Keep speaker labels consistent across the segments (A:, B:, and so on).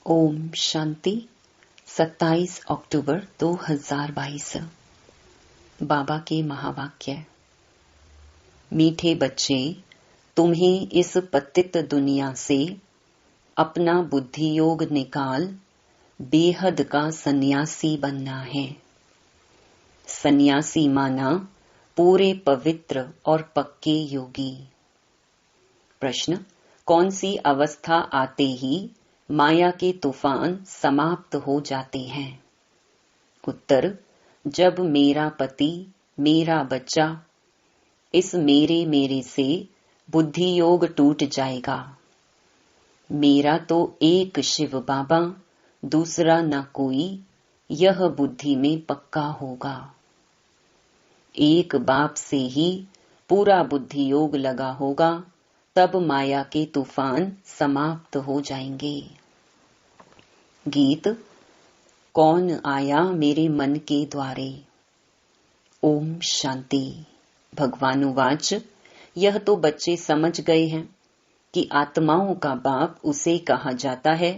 A: ओम शांति। 27 अक्टूबर 2022। बाबा के महावाक्य। मीठे बच्चे, तुम्हें इस पतित दुनिया से अपना बुद्धि योग निकाल बेहद का सन्यासी बनना है। सन्यासी माना पूरे पवित्र और पक्के योगी। प्रश्न, कौन सी अवस्था आते ही माया के तूफान समाप्त हो जाते हैं? उत्तर, जब मेरा पति, मेरा बच्चा, इस मेरे से बुद्धि योग टूट जाएगा। मेरा तो एक शिव बाबा, दूसरा न कोई, यह बुद्धि में पक्का होगा। एक बाप से ही पूरा बुद्धि योग लगा होगा, तब माया के तूफान समाप्त हो जाएंगे। गीत। कौन आया मेरे मन के द्वारे। ओम शांति। भगवानुवाच, यह तो बच्चे समझ गए हैं कि आत्माओं का बाप उसे कहा जाता है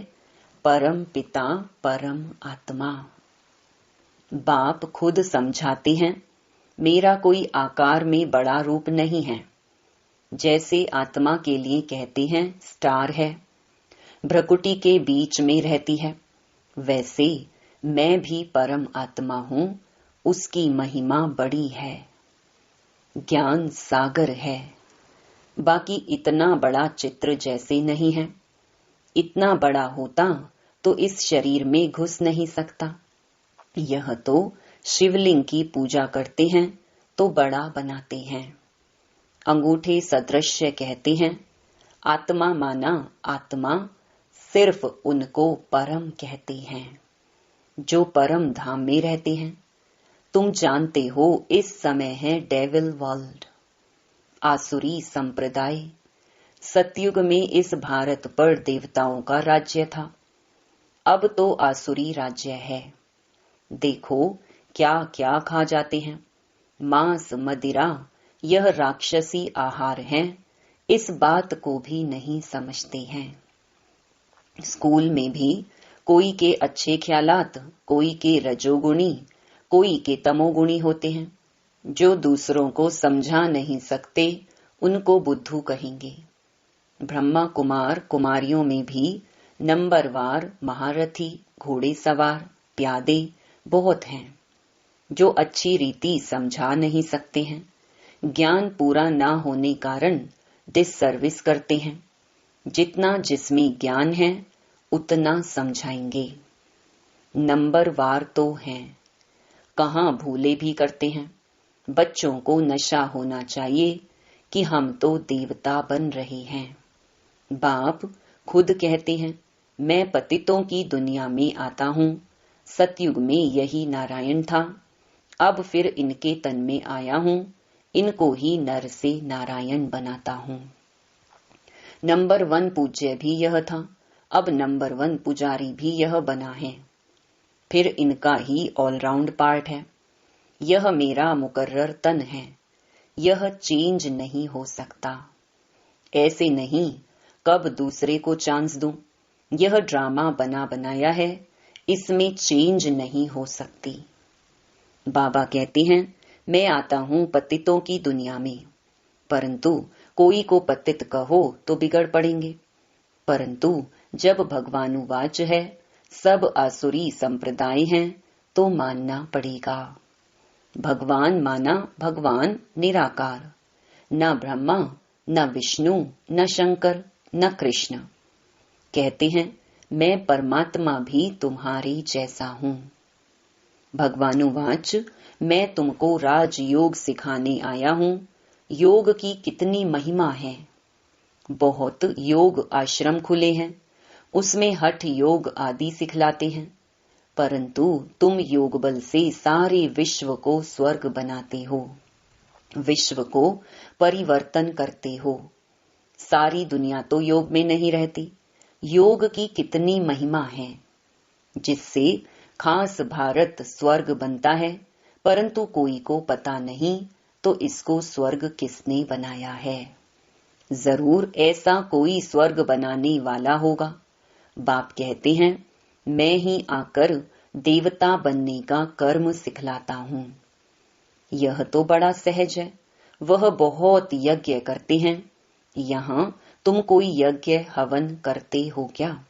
A: परम पिता, परम आत्मा। बाप खुद समझाते हैं, मेरा कोई आकार में बड़ा रूप नहीं है। जैसे आत्मा के लिए कहते हैं स्टार है, भ्रकुटी के बीच में रहती है, वैसे मैं भी परम आत्मा हूँ, उसकी महिमा बड़ी है। ज्ञान सागर है, बाकी इतना बड़ा चित्र जैसे नहीं है। इतना बड़ा होता तो इस शरीर में घुस नहीं सकता। यह तो शिवलिंग की पूजा करते हैं तो बड़ा बनाते हैं। अंगूठे सदृश्य कहते हैं। आत्मा माना आत्मा, सिर्फ उनको परम कहते हैं जो परम धाम में रहते हैं। तुम जानते हो इस समय है डेविल वर्ल्ड, आसुरी संप्रदाय। सतयुग में इस भारत पर देवताओं का राज्य था, अब तो आसुरी राज्य है। देखो क्या क्या खा जाते हैं। मांस, मदिरा, यह राक्षसी आहार हैं, इस बात को भी नहीं समझते हैं। स्कूल में भी कोई के अच्छे ख्यालात, कोई के रजोगुणी, कोई के तमोगुणी होते हैं। जो दूसरों को समझा नहीं सकते उनको बुद्धू कहेंगे। ब्रह्मा कुमार कुमारियों में भी नंबरवार महारथी, घोड़े सवार, प्यादे बहुत हैं जो अच्छी रीति समझा नहीं सकते हैं। ज्ञान पूरा ना होने कारण डिससर्विस करते हैं। जितना जिसमें ज्ञान है उतना समझाएंगे। नंबरवार तो हैं, कहाँ भूले भी करते हैं। बच्चों को नशा होना चाहिए कि हम तो देवता बन रहे हैं। बाप खुद कहते हैं, मैं पतितों की दुनिया में आता हूँ। सतयुग में यही नारायण था, अब फिर इनके तन में आया हूँ, इनको ही नर से नारायण बनाता हूँ। नंबर 1 पूज्य भी यह था, अब नंबर 1 पुजारी भी यह बना है। फिर इनका ही ऑलराउंड पार्ट है। यह मेरा मुकर्रर तन है, यह चेंज नहीं हो सकता। ऐसे नहीं कब दूसरे को चांस दूं, यह ड्रामा बना बनाया है, इसमें चेंज नहीं हो सकती। बाबा कहते हैं, मैं आता हूँ पतितों की दुनिया में, परंतु कोई को पतित कहो तो बिगड़ पड़ेंगे। परंतु जब भगवानुवाच है सब आसुरी संप्रदाय हैं तो मानना पड़ेगा। भगवान माना भगवान निराकार, न ब्रह्मा, न विष्णु, न शंकर, न कृष्ण। कहते हैं मैं परमात्मा भी तुम्हारे जैसा हूँ। भगवानुवाच, मैं तुमको राजयोग सिखाने आया हूँ। योग की कितनी महिमा है। बहुत योग आश्रम खुले हैं, उसमें हठ योग आदि सिखलाते हैं, परंतु तुम योग बल से सारे विश्व को स्वर्ग बनाते हो, विश्व को परिवर्तन करते हो। सारी दुनिया तो योग में नहीं रहती। योग की कितनी महिमा है, जिससे खास भारत स्वर्ग बनता है, परंतु कोई को पता नहीं तो इसको स्वर्ग किसने बनाया है। जरूर ऐसा कोई स्वर्ग बनाने वाला होगा। बाप कहते हैं, मैं ही आकर देवता बनने का कर्म सिखलाता हूँ। यह तो बड़ा सहज है। वह बहुत यज्ञ करते हैं। यहाँ तुम कोई यज्ञ हवन करते हो क्या?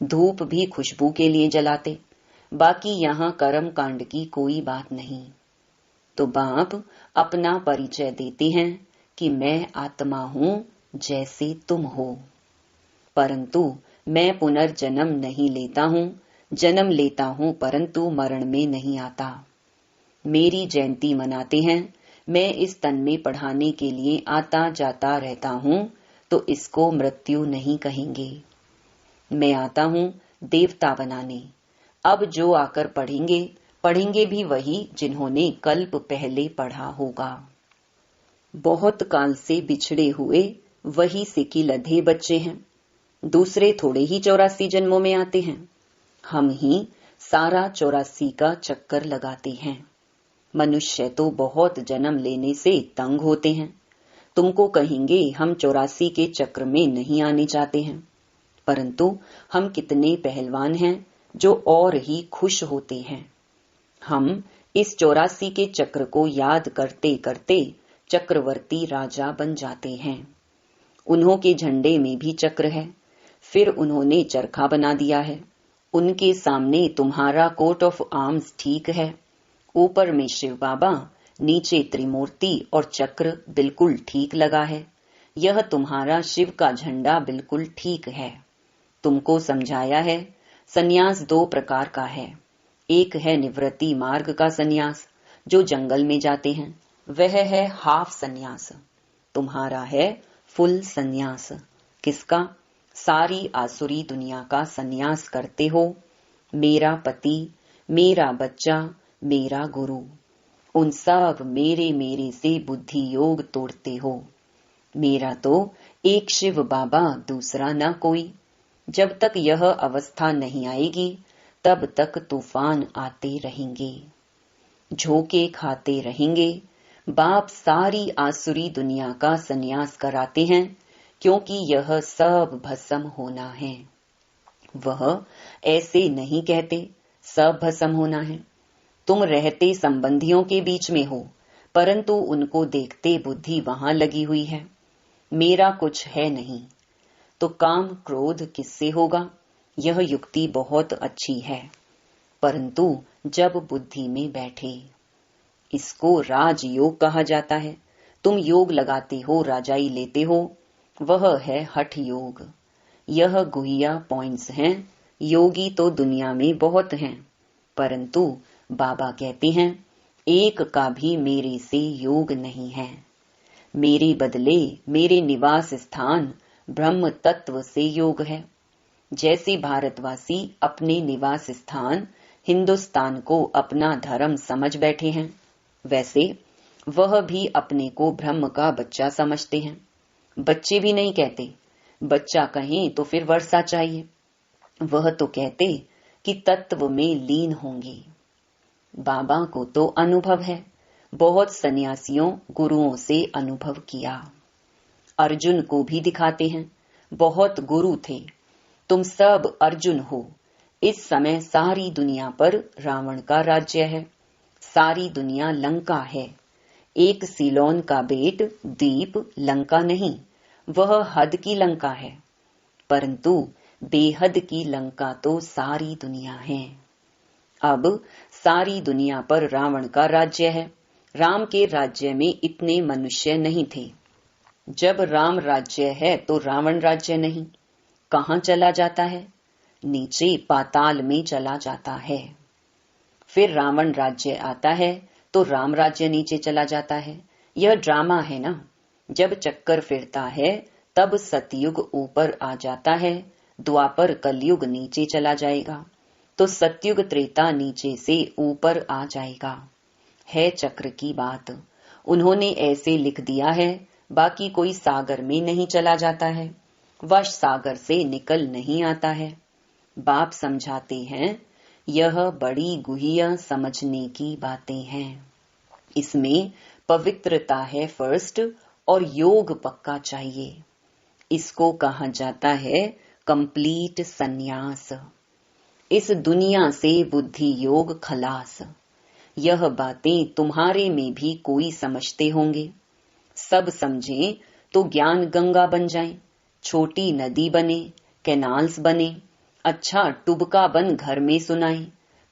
A: धूप भी खुशबू के लिए जलाते, बाकी यहाँ कर्म कांड की कोई बात नहीं। तो बाप अपना परिचय देते हैं कि मैं आत्मा हूँ जैसे तुम हो, परंतु मैं पुनर्जन्म नहीं लेता हूँ। जन्म लेता हूँ परंतु मरण में नहीं आता। मेरी जयंती मनाते हैं। मैं इस तन में पढ़ाने के लिए आता जाता रहता हूँ, तो इसको मृत्यु नहीं कहेंगे। मैं आता हूँ देवता बनाने। अब जो आकर पढ़ेंगे भी वही जिन्होंने कल्प पहले पढ़ा होगा। बहुत काल से बिछड़े हुए वही सिकी लधे बच्चे हैं। दूसरे थोड़े ही 84 जन्मों में आते हैं। हम ही सारा 84 का चक्कर लगाते हैं। मनुष्य तो बहुत जन्म लेने से तंग होते हैं। तुमको कहेंगे हम 84 के चक्र में नहीं आने चाहते हैं, परंतु हम कितने पहलवान हैं जो और ही खुश होते हैं। हम इस 84 के चक्र को याद करते करते चक्रवर्ती राजा बन जाते हैं। उन्हों के झंडे में भी चक्र है, फिर उन्होंने चरखा बना दिया है। उनके सामने तुम्हारा कोट ऑफ आर्म्स ठीक है। ऊपर में शिव बाबा, नीचे त्रिमूर्ति और चक्र बिल्कुल ठीक लगा है। यह तुम्हारा शिव का झंडा बिल्कुल ठीक है। तुमको समझाया है सन्यास 2 प्रकार का है। एक है निवृत्ति मार्ग का सन्यास, जो जंगल में जाते हैं, वह है हाफ सन्यास। तुम्हारा है फुल सन्यास। किसका? सारी आसुरी दुनिया का सन्यास करते हो। मेरा पति, मेरा बच्चा, मेरा गुरु, उन सब मेरे मेरे से बुद्धि योग तोड़ते हो। मेरा तो एक शिव बाबा, दूसरा ना कोई। जब तक यह अवस्था नहीं आएगी तब तक तूफान आते रहेंगे, झोंके खाते रहेंगे। बाप सारी आसुरी दुनिया का सन्यास कराते हैं, क्योंकि यह सब भस्म होना है। वह ऐसे नहीं कहते सब भस्म होना है। तुम रहते संबंधियों के बीच में हो, परंतु उनको देखते बुद्धि वहां लगी हुई है। मेरा कुछ है नहीं, तो काम क्रोध किससे होगा? यह युक्ति बहुत अच्छी है, परंतु जब बुद्धि में बैठे। इसको राजयोग कहा जाता है। तुम योग लगाते हो, राजाई लेते हो, वह है हठ योग। यह गुहिया पॉइंट्स हैं। योगी तो दुनिया में बहुत हैं, परंतु बाबा कहते हैं एक का भी मेरे से योग नहीं है। मेरे बदले मेरे निवास स्थान ब्रह्म तत्व से योग है। जैसे भारतवासी अपने निवास स्थान हिंदुस्तान को अपना धर्म समझ बैठे हैं, वैसे वह भी अपने को ब्रह्म का बच्चा समझते हैं। बच्चे भी नहीं कहते, बच्चा कहें तो फिर वर्षा चाहिए। वह तो कहते कि तत्व में लीन होंगे। बाबा को तो अनुभव है, बहुत सन्यासियों गुरुओं से अनुभव किया। अर्जुन को भी दिखाते हैं, बहुत गुरु थे। तुम सब अर्जुन हो। इस समय सारी दुनिया पर रावण का राज्य है। सारी दुनिया लंका है। एक सिलोन का बेट द्वीप लंका नहीं, वह हद की लंका है, परंतु बेहद की लंका तो सारी दुनिया है। अब सारी दुनिया पर रावण का राज्य है। राम के राज्य में इतने मनुष्य नहीं थे। जब राम राज्य है तो रावण राज्य नहीं। कहाँ चला जाता है? नीचे पाताल में चला जाता है। फिर रावण राज्य आता है तो राम राज्य नीचे चला जाता है। यह ड्रामा है ना। जब चक्कर फिरता है तब सतयुग ऊपर आ जाता है, द्वापर कलयुग नीचे चला जाएगा, तो सतयुग त्रेता नीचे से ऊपर आ जाएगा। है चक्र की बात। उन्होंने ऐसे लिख दिया है, बाकी कोई सागर में नहीं चला जाता है, वश सागर से निकल नहीं आता है। बाप समझाते हैं यह बड़ी गुहिया समझने की बातें हैं। इसमें पवित्रता है फर्स्ट और योग पक्का चाहिए। इसको कहा जाता है कंप्लीट संन्यास। इस दुनिया से बुद्धि योग खलास। यह बातें तुम्हारे में भी कोई समझते होंगे। सब समझें तो ज्ञान गंगा बन जाए, छोटी नदी बने, कैनाल्स बने, अच्छा टुबका बन घर में सुनाए,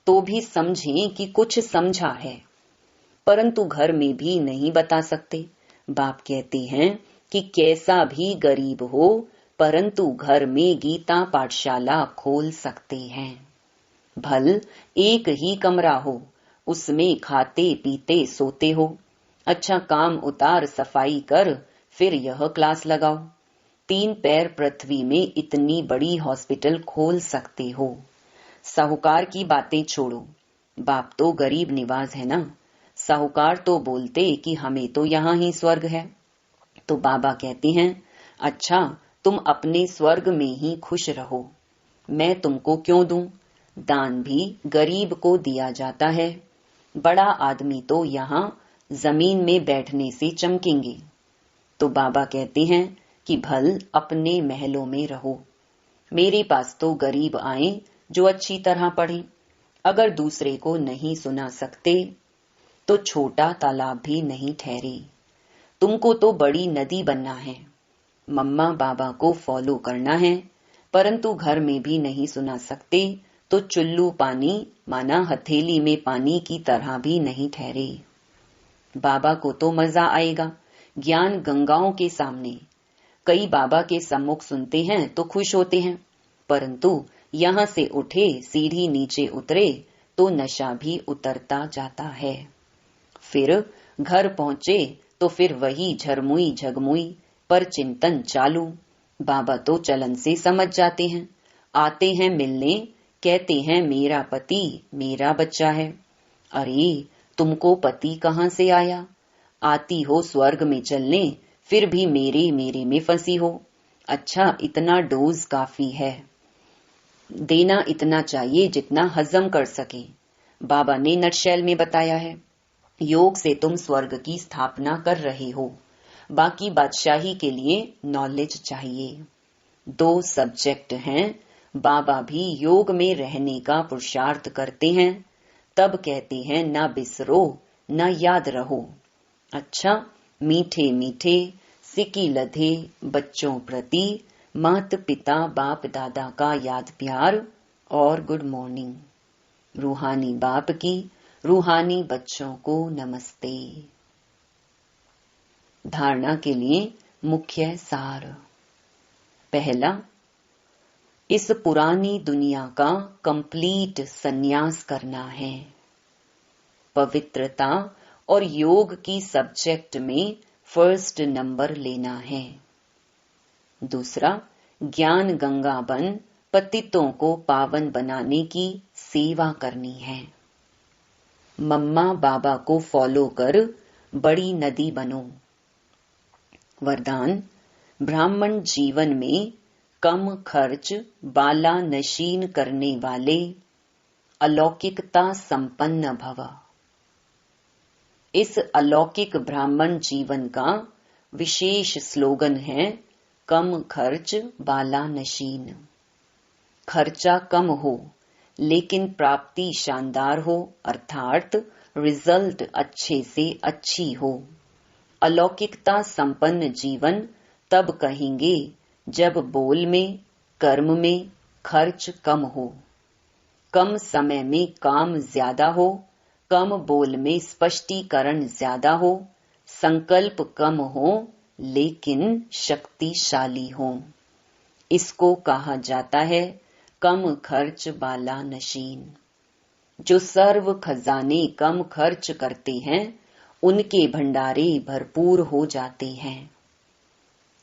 A: तो भी समझें कि कुछ समझा है। परंतु घर में भी नहीं बता सकते। बाप कहते हैं कि कैसा भी गरीब हो, परंतु घर में गीता पाठशाला खोल सकते हैं। भल एक ही कमरा हो, उसमें खाते पीते सोते हो। अच्छा काम उतार सफाई कर, फिर यह क्लास लगाओ। 3 पैर पृथ्वी में इतनी बड़ी हॉस्पिटल खोल सकते हो। साहूकार की बातें छोड़ो, बाप तो गरीब निवाज है ना। साहूकार तो बोलते कि हमें तो यहाँ ही स्वर्ग है। तो बाबा कहते हैं, अच्छा तुम अपने स्वर्ग में ही खुश रहो, मैं तुमको क्यों दूं। दान भी गरीब को दिया जाता है। बड़ा आदमी तो यहाँ जमीन में बैठने से चमकेंगे। तो बाबा कहते हैं कि भल अपने महलों में रहो। मेरे पास तो गरीब आए जो अच्छी तरह पढ़े। अगर दूसरे को नहीं सुना सकते तो छोटा तालाब भी नहीं ठहरे। तुमको तो बड़ी नदी बनना है, मम्मा बाबा को फॉलो करना है, परंतु घर में भी नहीं सुना सकते तो चुल्लू पानी माना हथेली में पानी की तरह भी नहीं ठहरे। बाबा को तो मजा आएगा ज्ञान गंगाओं के सामने। कई बाबा के सम्मुख सुनते हैं तो खुश होते हैं, परंतु यहाँ से उठे सीढ़ी नीचे उतरे तो नशा भी उतरता जाता है। फिर घर पहुंचे तो फिर वही झरमुई झगमुई पर चिंतन चालू। बाबा तो चलन से समझ जाते हैं, आते हैं मिलने, कहते हैं मेरा पति मेरा बच्चा है। अरे तुमको पति कहाँ से आया? आती हो स्वर्ग में चलने, फिर भी मेरे मेरे में फंसी हो। अच्छा इतना डोज काफी है, देना इतना चाहिए जितना हजम कर सके। बाबा ने नटशैल में बताया है, योग से तुम स्वर्ग की स्थापना कर रहे हो, बाकी बादशाही के लिए नॉलेज चाहिए। 2 सब्जेक्ट हैं। बाबा भी योग में रहने का पुरुषार्थ करते हैं, तब कहते हैं ना बिसरो ना याद रहो। अच्छा मीठे मीठे सिकी लधे बच्चों प्रति माता पिता बाप दादा का याद प्यार और गुड मॉर्निंग। रूहानी बाप की रूहानी बच्चों को नमस्ते। धारणा के लिए मुख्य सार। पहला, इस पुरानी दुनिया का कंप्लीट संन्यास करना है। पवित्रता और योग की सब्जेक्ट में फर्स्ट नंबर लेना है। दूसरा, ज्ञान गंगा बन पतितों को पावन बनाने की सेवा करनी है। मम्मा बाबा को फॉलो कर बड़ी नदी बनो। वरदान, ब्राह्मण जीवन में कम खर्च बाला नशीन करने वाले अलौकिकता संपन्न भव। इस अलौकिक ब्राह्मण जीवन का विशेष स्लोगन है, कम खर्च बाला नशीन। खर्चा कम हो लेकिन प्राप्ति शानदार हो, अर्थात रिजल्ट अच्छे से अच्छी हो। अलौकिकता संपन्न जीवन तब कहेंगे जब बोल में कर्म में खर्च कम हो, कम समय में काम ज्यादा हो, कम बोल में स्पष्टीकरण ज्यादा हो, संकल्प कम हो लेकिन शक्तिशाली हो। इसको कहा जाता है कम खर्च बाला नशीन। जो सर्व खजाने कम खर्च करते हैं उनके भंडारे भरपूर हो जाते हैं।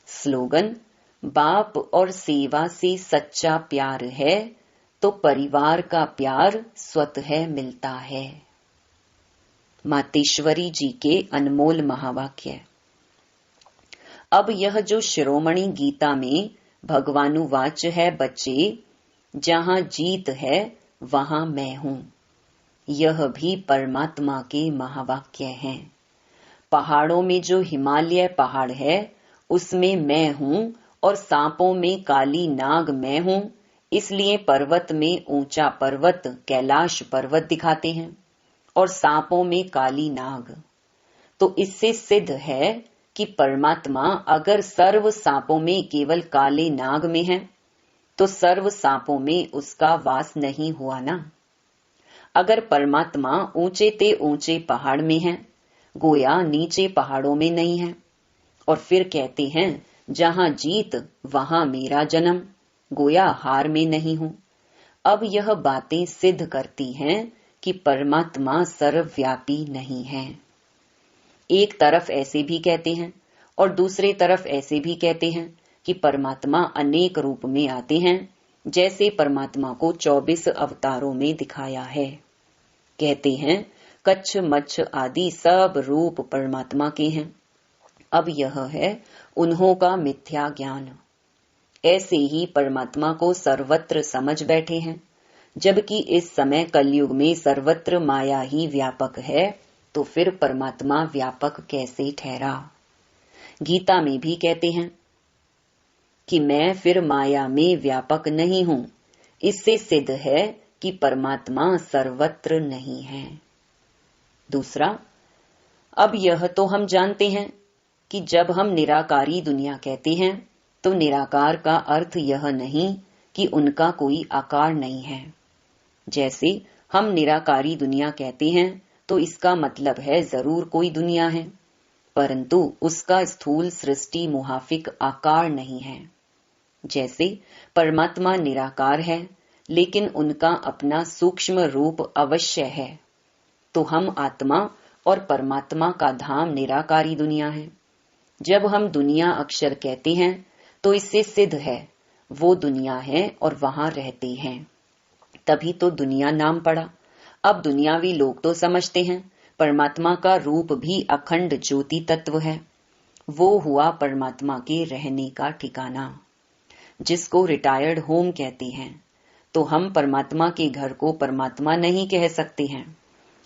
A: स्लोगन, बाप और सेवा से सच्चा प्यार है तो परिवार का प्यार स्वतः मिलता है। मातेश्वरी जी के अनमोल महावाक्य। अब यह जो शिरोमणि गीता में भगवानुवाच है, बच्चे जहां जीत है वहां मैं हूं, यह भी परमात्मा के महावाक्य हैं। पहाड़ों में जो हिमालय पहाड़ है उसमें मैं हूं और सांपों में काली नाग मैं हूं, इसलिए पर्वत में ऊंचा पर्वत कैलाश पर्वत दिखाते हैं और सांपों में काली नाग। तो इससे सिद्ध है कि परमात्मा अगर सर्व सांपों में केवल काले नाग में है तो सर्व सांपों में उसका वास नहीं हुआ ना। अगर परमात्मा ऊंचे ते ऊंचे पहाड़ में है, गोया नीचे पहाड़ों में नहीं है, और फिर कहते हैं जहां जीत वहां मेरा जन्म, गोया हार में नहीं हूं। अब यह बातें सिद्ध करती हैं कि परमात्मा सर्वव्यापी नहीं है। एक तरफ ऐसे भी कहते हैं और दूसरे तरफ ऐसे भी कहते हैं कि परमात्मा अनेक रूप में आते हैं, जैसे परमात्मा को 24 अवतारों में दिखाया है। कहते हैं कच्छ मच्छ आदि सब रूप परमात्मा के हैं। अब यह है उन्हों का मिथ्या ज्ञान। ऐसे ही परमात्मा को सर्वत्र समझ बैठे हैं, जबकि इस समय कलयुग में सर्वत्र माया ही व्यापक है, तो फिर परमात्मा व्यापक कैसे ठहरा। गीता में भी कहते हैं कि मैं फिर माया में व्यापक नहीं हूं। इससे सिद्ध है कि परमात्मा सर्वत्र नहीं है। दूसरा, अब यह तो हम जानते हैं कि जब हम निराकारी दुनिया कहते हैं तो निराकार का अर्थ यह नहीं कि उनका कोई आकार नहीं है। जैसे हम निराकारी दुनिया कहते हैं तो इसका मतलब है जरूर कोई दुनिया है, परंतु उसका स्थूल सृष्टि मुहाफिक आकार नहीं है। जैसे परमात्मा निराकार है लेकिन उनका अपना सूक्ष्म रूप अवश्य है, तो हम आत्मा और परमात्मा का धाम निराकारी दुनिया है। जब हम दुनिया अक्षर कहते हैं तो इससे सिद्ध है वो दुनिया है और वहां रहते हैं, तभी तो दुनिया नाम पड़ा। अब दुनियावी लोग तो समझते हैं परमात्मा का रूप भी अखंड ज्योति तत्व है, वो हुआ परमात्मा के रहने का ठिकाना, जिसको रिटायर्ड होम कहते हैं। तो हम परमात्मा के घर को परमात्मा नहीं कह सकते हैं।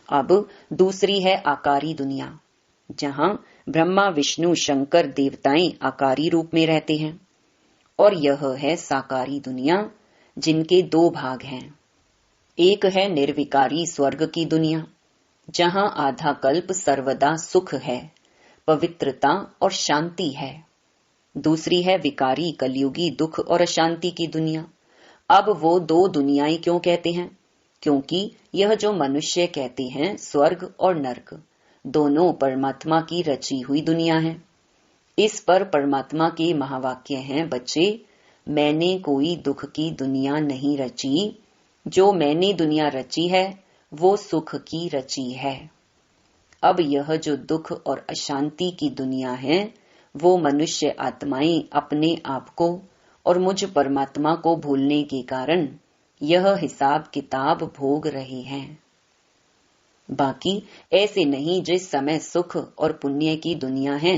A: अब दूसरी है आकारी दुनिया, जहां ब्रह्मा विष्णु शंकर देवताएं आकारी रूप में रहते हैं, और यह है साकारी दुनिया, जिनके दो भाग हैं। एक है निर्विकारी स्वर्ग की दुनिया, जहां आधा कल्प सर्वदा सुख है, पवित्रता और शांति है। दूसरी है विकारी कलयुगी दुख और अशांति की दुनिया। अब वो दो दुनियाएं क्यों कहते हैं? क्योंकि यह जो मनुष्य कहते हैं स्वर्ग और नरक, दोनों परमात्मा की रची हुई दुनिया है। इस पर परमात्मा के महावाक्य हैं, बच्चे मैंने कोई दुख की दुनिया नहीं रची, जो मैंने दुनिया रची है वो सुख की रची है। अब यह जो दुख और अशांति की दुनिया है वो मनुष्य आत्माएं अपने आप को और मुझ परमात्मा को भूलने के कारण यह हिसाब किताब भोग रहे हैं। बाकी ऐसे नहीं जिस समय सुख और पुण्य की दुनिया है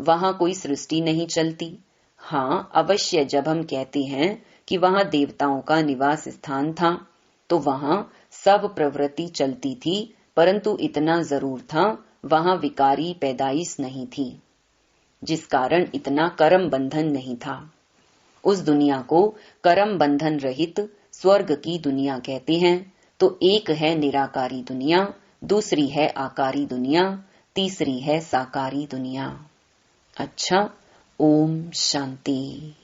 A: वहां कोई सृष्टि नहीं चलती। हाँ, अवश्य जब हम कहते हैं कि वहां देवताओं का निवास स्थान था तो वहां सब प्रवृत्ति चलती थी, परंतु इतना जरूर था वहां विकारी पैदाइश नहीं थी, जिस कारण इतना कर्म बंधन नहीं था। उस दुनिया को कर्म बंधन रहित स्वर्ग की दुनिया कहते हैं। तो एक है निराकारी दुनिया, दूसरी है आकारी दुनिया, तीसरी है साकारी दुनिया। अच्छा, ओम शांति।